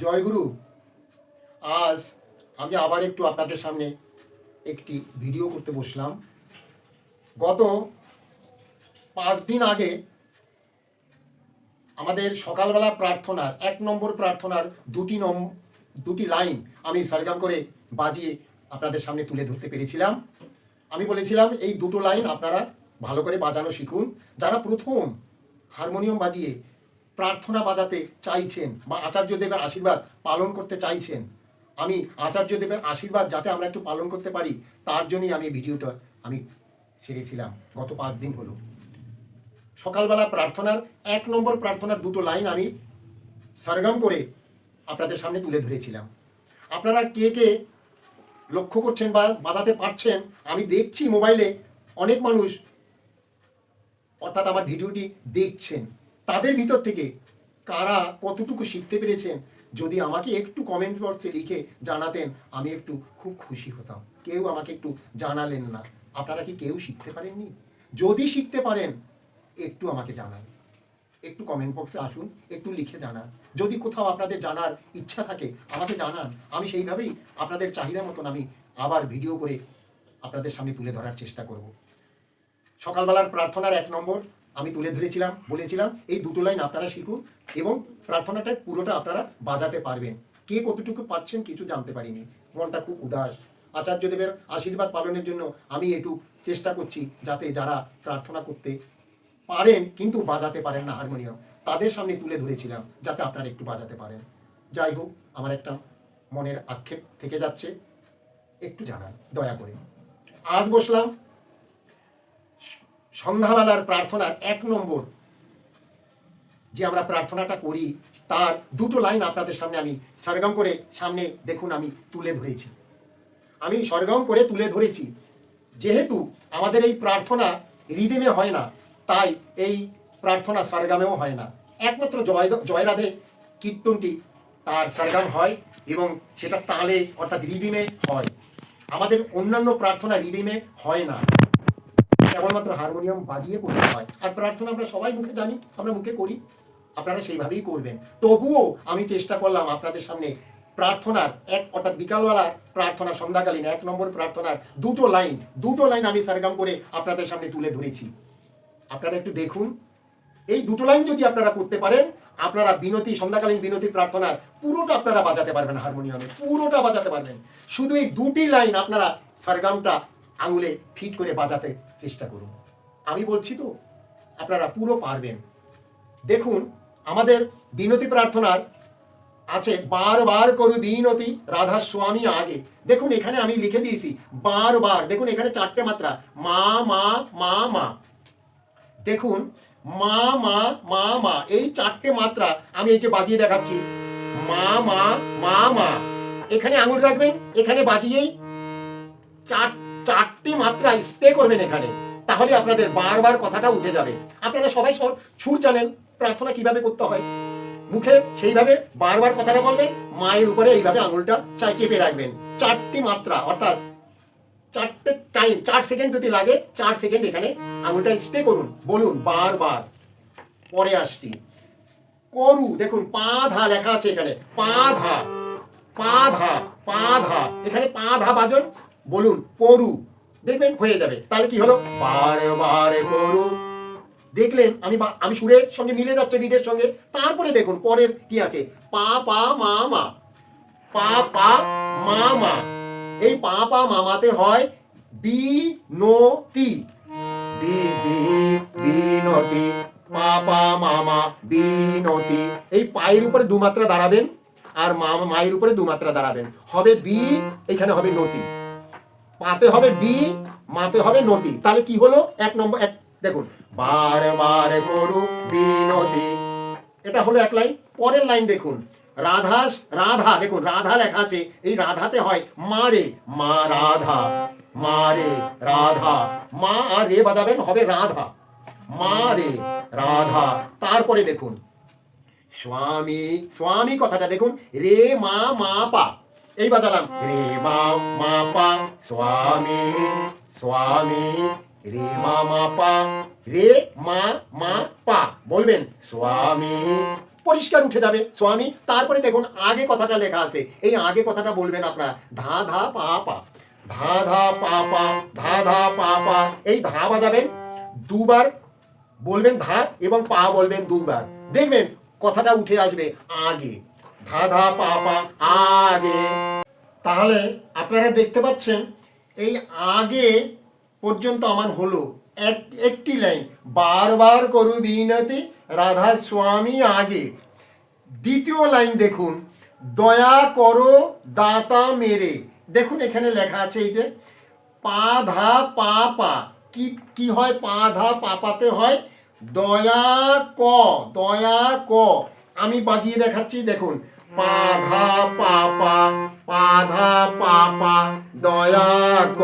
জয়গুরু। আজ আমি আবার একটু আপনাদের সামনে একটি ভিডিও করতে বসলাম। গত 5 দিন আগে আমাদের সকালবেলা প্রার্থনার 1 নম্বর প্রার্থনার দুটি লাইন আমি সরগম করে বাজিয়ে আপনাদের সামনে তুলে ধরতে পেরেছিলাম। আমি বলেছিলাম এই দুটো লাইন আপনারা ভালো করে বাজানো শিখুন। যারা প্রথম হারমোনিয়াম বাজিয়ে প্রার্থনা বাজাতে চাইছেন বা আচার্যদেবের আশীর্বাদ পালন করতে চাইছেন, আমি আচার্যদেবের আশীর্বাদ যাতে আমরা একটু পালন করতে পারি তার জন্যই আমি ভিডিওটা আমি ছেড়েছিলাম। গত 5 দিন হলো সকালবেলা প্রার্থনার 1 নম্বর প্রার্থনার দুটো লাইন আমি সরগম করে আপনাদের সামনে তুলে ধরেছিলাম। আপনারা কে কে লক্ষ্য করছেন বা বাজাতে পারছেন আমি দেখছি মোবাইলে অনেক মানুষ অর্থাৎ আমার ভিডিওটি দেখছেন, তাদের ভিতর থেকে কারা কতটুকু শিখতে পেরেছেন যদি আমাকে একটু কমেন্ট বক্সে লিখে জানাতেন আমি একটু খুব খুশি হতাম। কেউ আমাকে একটু জানালেন না। আপনারা কি কেউ শিখতে পারেননি? যদি শিখতে পারেন একটু আমাকে জানান, একটু কমেন্ট বক্সে আসুন, একটু লিখে জানান। যদি কোথাও আপনাদের জানার ইচ্ছা থাকে আমাকে জানান, আমি সেইভাবেই আপনাদের চাহিদা মতন আমি আবার ভিডিও করে আপনাদের সামনে তুলে ধরার চেষ্টা করব। সকালবেলার প্রার্থনার 1 নম্বর আমি তুলে ধরেছিলাম, বলেছিলাম এই দুটো লাইন আপনারা শিখুন এবং প্রার্থনাটা পুরোটা আপনারা বাজাতে পারবেন। কে কতটুকু পাচ্ছেন কিছু জানতে পারিনি, মনটা খুব উদাস। আচার্যদেবের আশীর্বাদ পালনের জন্য আমি একটু চেষ্টা করছি যাতে যারা প্রার্থনা করতে পারেন কিন্তু বাজাতে পারেন না হারমোনিয়াম, তাদের সামনে তুলে ধরেছিলাম যাতে আপনারা একটু বাজাতে পারেন। যাই হোক, আমার একটা মনের আক্ষেপ থেকে যাচ্ছে, একটু জানান দয়া করে। আজ বসলাম সন্ধ্যাবেলার প্রার্থনার 1 নম্বর যে আমরা প্রার্থনাটা করি তার দুটো লাইন আপনাদের সামনে আমি সরগম করে সামনে দেখুন আমি তুলে ধরেছি। আমি সরগম করে তুলে ধরেছি। যেহেতু আমাদের এই প্রার্থনা রিদিমে হয় না, তাই এই প্রার্থনা সরগমেও হয় না। একমাত্র জয়রাধে কীর্তনটি তার সরগম হয় এবং সেটা তালে অর্থাৎ রিদিমে হয়। আমাদের অন্যান্য প্রার্থনা রিদিমে হয় না, কেবলমাত্র হারমোনিয়াম বাজিয়ে করতে হয়। আর প্রার্থনা আমরা সবাই মুখে জানি, আমরা মুখে করি, আপনারা সেইভাবেই করবেন। তবুও আমি চেষ্টা করলাম আপনাদের সামনে প্রার্থনার অর্থাৎ বিকালবেলা প্রার্থনা সন্ধ্যাকালীন 1 নম্বর প্রার্থনার দুটো লাইন আমি সরগম করে আপনাদের সামনে তুলে ধরেছি। আপনারা একটু দেখুন, এই দুটো লাইন যদি আপনারা করতে পারেন আপনারা সন্ধ্যাকালীন বিনতি প্রার্থনার পুরোটা আপনারা বাজাতে পারবেন, হারমোনিয়ামে পুরোটা বাজাতে পারবেন। শুধু এই দুটি লাইন আপনারা সরগমটা আঙুলে ফিট করে বাজাতে চেষ্টা করুন। আমি বলছি তো আপনারা পুরো পারবেন। দেখুন আমাদের বিনতি প্রার্থনার আছে বারবার করু বিনতি রাধা স্বামী আগে। দেখুন এখানে আমি লিখে দিয়েছি বারবার। দেখুন এখানে 4টে মাত্রা, মা মা মা মা। দেখুন মা মা মা মা, এই 4টে মাত্রা আমি এই যে বাজিয়ে দেখাচ্ছি, মা মা মা মা। এখানে আঙুল রাখবেন, এখানে বাজিয়েই 4টে মাত্রা স্টে করবেন এখানে, তাহলে আপনাদের বারবার কথাটা উঠে যাবে। আপনারা সবাই সুর জানেন, প্রার্থনা কিভাবে করতে হয়, মুখে সেইভাবে বারবার কথাটা বলবেন, মায়ের উপরে এইভাবে আঙুলটা চেপে রাখবেন। 4টে মাত্রা অর্থাৎ 4টে টাইম, 4 সেকেন্ড যদি লাগে 4 সেকেন্ড এখানে আঙুলটা স্টে করুন, বলুন বারবার। পরে আসছি করু। দেখুন পা ধা লেখা আছে এখানে, পা ধা পা ধা পা ধা, এখানে পা ধা বাজন, বলুন করু, দেখবেন হয়ে যাবে। তাহলে কি হলো, বারবার করু। দেখলেন আমি সুরের সঙ্গে মিলে যাচ্ছে রিডের সঙ্গে। তারপরে দেখুন পরের কি আছে, পা পা মা মা, পা পা মা মা। এই পা পা মামাতে হয় বিনতি, বিনতি, পা পা মামা বিনতি। এই পায়ের উপরে 2 মাত্রা দাঁড়াবেন আর মায়ের উপরে 2 মাত্রা দাঁড়াবেন, হবে বি, এখানে হবে নতি। পাতে হবে বি, মাতে হবে নতি। তাহলে কি হলো, 1 নম্বর দেখুন বারবার করু বিনতি, এটা হলো 1 লাইন। পরের লাইন দেখুন রাধা, দেখুন রাধা লেখা আছে, এই রাধাতে হয় মারে, মা রাধা, মারে রাধা, মা আর রে বাজাবেন, হবে রাধা, মারে রাধা। তারপরে দেখুন স্বামী, স্বামী কথাটা দেখুন রে মা মা পা, এই বাজালাম রে মা মা পা, স্বামী স্বামী, রে মা মা পা, রে মা মা পা, বলবেন স্বামী। পরিষ্কার উঠে যাবে স্বামী। তারপরে দেখুন আগে কথাটা লেখা আছে, এই আগে কথাটা বলবেন আপনারা ধা ধা পা পা, ধা ধা পা পা, ধা ধা পা পা। এই ধা বাজাবেন দুবার, বলবেন ধা এবং পা বলবেন দুবার, দেখবেন কথাটা উঠে আসবে আগে, ধা ধা পা পা আগে। তাহলে আপনারা দেখতে পাচ্ছেন এই আগে পর্যন্ত আমার হলো একটি লাইন, বারবার করু বিনতি রাধা স্বামী আগে। দ্বিতীয় লাইন দেখুন, দয়া করো দাতা মেরে। দেখুন এখানে লেখা আছে এই যে পা ধা পা পা, কি কি হয়, পা ধা পা পাতে হয় দয়া ক, দয়া ক। আমি বাজিয়ে দেখাচ্ছি, দেখুন পা ধা পা পা, পা ধা পা পা, দয়া ক,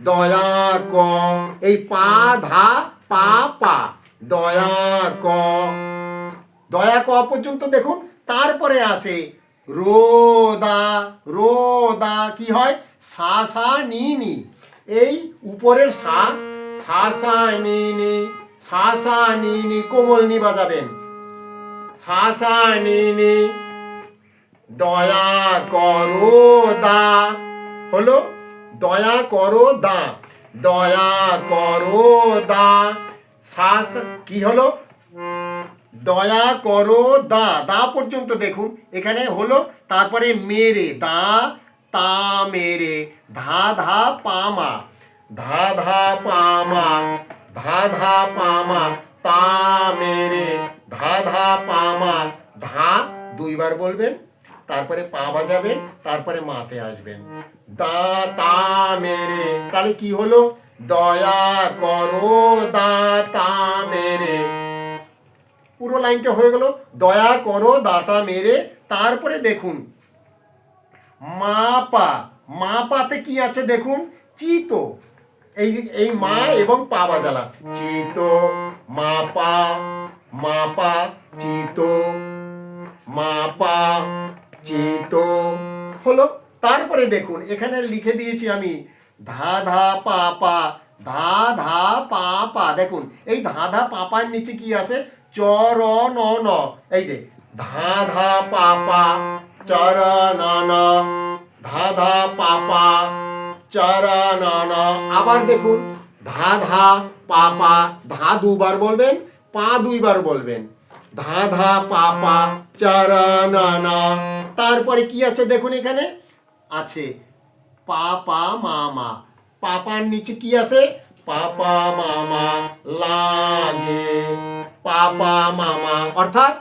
দয়া ক। এই পা ধা পা পা, দয়া ক, দয়া ক পর্যন্ত দেখুন। তারপরে আসে রোদা, রোদা কি হয় সা সা নি নি, এই উপরের সা, সা সা নি নি, সা সা নি নি, কোমল নি বাজাবেন, সা সা নি নি, দয়া করো দা, হলো দয়া করো দা, দয়া করো দা, সা কি হলো দয়া করো দা, দা পর্যন্ত দেখুন এখানে হলো। তারপরে মেরে দা তা মেরে, ধা ধা পামা, ধা ধা পামা, ধা ধা পামা, তা মেরে, ধা ধা পামা, ধা দুইবার বলবেন, তারপরে পা বাজাবেন, তারপরে মাতে আসবেন, দা তা মেরে। তাহলে কি হলো দয়া করো দা তা মেরে, পুরো লাইনটা হয়ে গেল দয়া করো দাতা মেরে। তারপরে দেখুন মা পা, মা পাতে কি আছে দেখুন চিত, এই এই মা এবং পা বাজালাম, চিত মা পা, মা পা চিত, মা পা চিত হলো। তারপরে দেখুন এখানে লিখে দিয়েছি আমি ধা ধা পা পা, ধা ধা পা পা। দেখুন এই ধা ধা পা পার নিচে কি আছে চর ন ন, এই যে ধা ধা পা পা চর ন ন, ধা ধা পা পা চর ন ন। আবার দেখুন ধা ধা পা পা, ধা দুবার বলবেন, পা দুইবার বলবেন, ধা ধা পা পা চর ন ন। তারপরে কি আছে দেখুন এখানে আছে পা পা মামা, পাপার নিচে কি আছে পাপা মামা লাগে, পাপা মামা, অর্থাৎ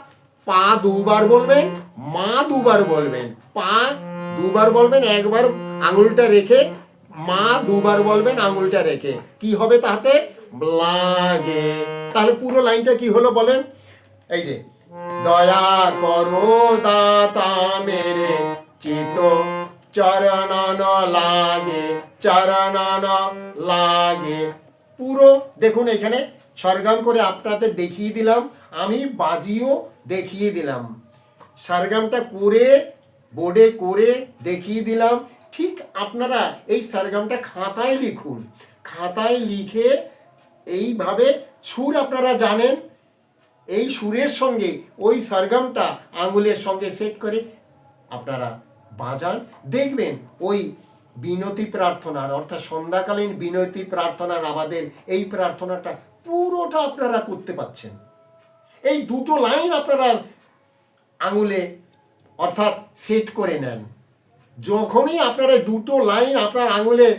পা দুবার বলবেন, মা দুবার বলবেন, পা দুবার বলবেন একবার আঙুলটা রেখে, মা দুবার বলবেন আঙুলটা রেখে, কি হবে তাতে লাগে। তাহলে পুরো লাইনটা কি হলো বলেন, এই যে দয়া করো দাতা মেরে চিত চরণন লাগে, চরণন লাগে। পুরো দেখুন এখানে সরগম করে আপনাদের দেখিয়ে দিলাম, আমি বাজিও দেখিয়ে দিলাম, সরগমটা করে বোর্ডে করে দেখিয়ে দিলাম। ঠিক আপনারা এই সরগমটা খাতায় লিখুন, খাতায় লিখে এইভাবে সুর আপনারা জানেন, এই সুরের সঙ্গে ওই সরগমটা আঙুলের সঙ্গে সেট করে আপনারা বাজান, দেখবেন ওই বিনতি প্রার্থনার অর্থাৎ সন্ধ্যাকালীন বিনতি প্রার্থনার আমাদের এই প্রার্থনাটা পুরোটা আপনারা করতে পারছেন। এই দুটো লাইন আপনারা আঙুলে অর্থাৎ সেট করে নেন, যখনই আপনারা দুটো লাইন আপনার আঙুলে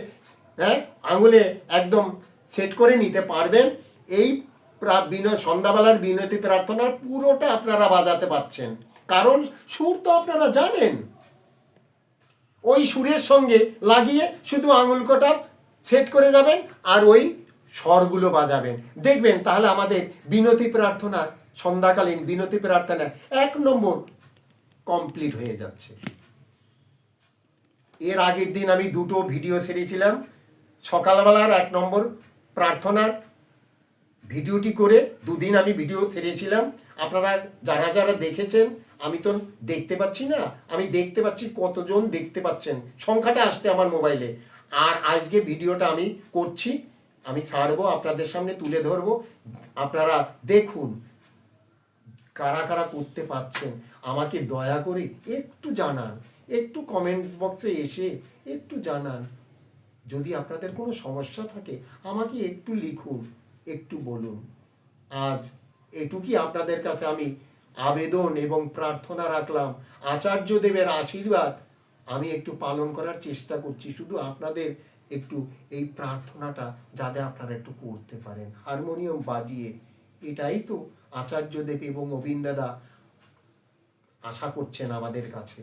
আঙুলে একদম সেট করে নিতে পারবেন, এই সন্ধ্যাবেলার বিনতি প্রার্থনার পুরোটা আপনারা বাজাতে পারছেন, কারণ সুর তো আপনারা জানেন। ওই সুরের সঙ্গে লাগিয়ে শুধু আঙুল কটা সেট করে যাবেন আর ওই স্বরগুলো বাজাবেন, দেখবেন তাহলে আমাদের বিনতি প্রার্থনা সন্ধ্যাকালীন বিনতি প্রার্থনা 1 নম্বর কমপ্লিট হয়ে যাচ্ছে। এর আগের দিন আমি দুটো ভিডিও ছেড়েছিলাম, সকালবেলার 1 নম্বর প্রার্থনার ভিডিওটি করে 2 দিন আমি ভিডিও ছেড়েছিলাম। আপনারা যারা যারা দেখেছেন, আমি তো দেখতে পাচ্ছি না, আমি দেখতে পাচ্ছি কতজন দেখতে পাচ্ছেন, সংখ্যাটা আসছে আমার মোবাইলে। আর আজকে ভিডিওটা আমি করছি, আমি ছাড়বো, আপনাদের সামনে তুলে ধরবো, আপনারা দেখুন। কারা কারা করতে পারছেন আমাকে দয়া করে একটু জানান, একটু কমেন্টস বক্সে এসে একটু জানান। যদি আপনাদের কোনো সমস্যা থাকে আমাকে একটু লিখুন, একটু বলুন। আজ এটুকুই আপনাদের কাছে আমি আবেদন এবং প্রার্থনা রাখলাম। আচার্যদেবের আশীর্বাদ আমি একটু পালন করার চেষ্টা করছি, শুধু আপনাদের একটু এই প্রার্থনাটা যাতে আপনারা একটু করতে পারেন হারমোনিয়াম বাজিয়ে। এটাই তো আচার্যদেব এবং অবিন্দাদা আশা করছেন আমাদের কাছে।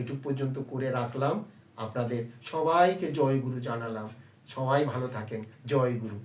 এটুক পর্যন্ত করে রাখলাম। আপনাদের সবাইকে জয় গুরু জানালাম। সবাই ভালো থাকেন। জয় গুরু।